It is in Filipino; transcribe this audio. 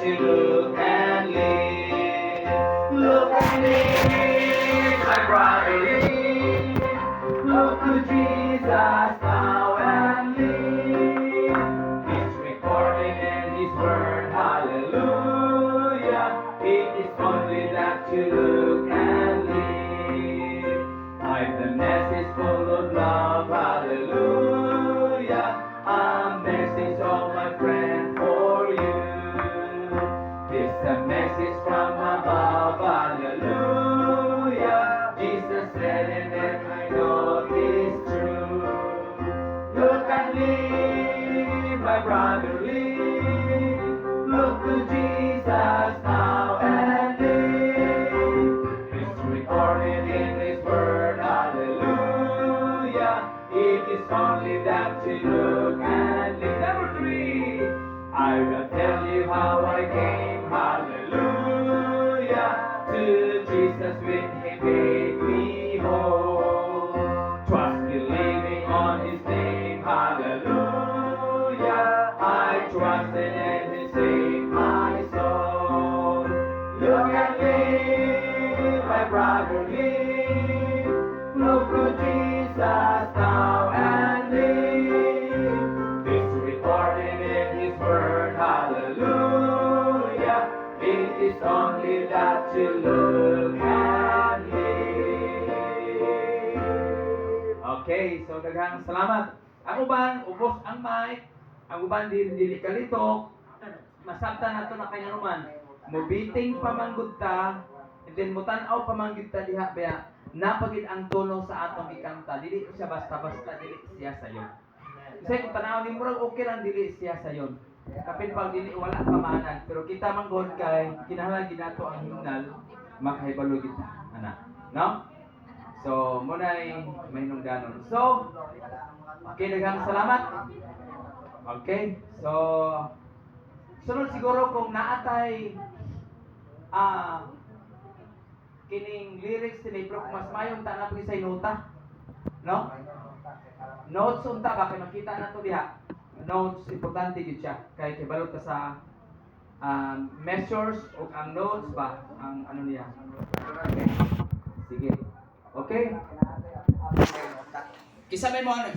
that you look and live. Look and live, my brother, live. Look to Jesus now and live. He's recorded in His word, hallelujah. It is only that you look and live. The message full of love, hallelujah. A message, oh my friend, for you. It's a message from above, hallelujah. Jesus said it and I know it's true. Look and live, my brother, live. Look to Jesus now and live. It's recorded in His word, hallelujah. It is only that you look and live. Number 3, I will tell you how I came, hallelujah, to Jesus when He made me whole. Trust believing on His name, hallelujah. I trusted and He saved my soul. Look and live, my brother, live. Look to Jesus now and live. It's recorded in His word, hallelujah. It is only that you look and live. Okay, so daghang salamat. Ang uban, ubos ang mic. Ang uban, dili kalitok. Masabtan nato na kanya naman. Mubiting pamanggod ta, and then mutanaw pamanggod ta diha baya napagid ang tono sa atong ikanta. Dili siya basta-basta, dili siya sayon. Kasi kung tanaw ni murag okay lang, dili siya sayon. Kapin pag dili wala kamahanan, pero kita manggod kay kinahanglan ginato ang himnal, makahibalo kita, ana. No? So, munay mahinungdanon. So, okay, daghang salamat. Okay, so sunod siguro kung naatay kining lyrics ni Bro, mas mayon ta na sa nota, no? Notes unta ba kay makita na to diha. Notes importante gid siya kay kibalot ka sa measures o ang notes ba ang ano niya. Okay. Sige. Okay. Kisa may mo ano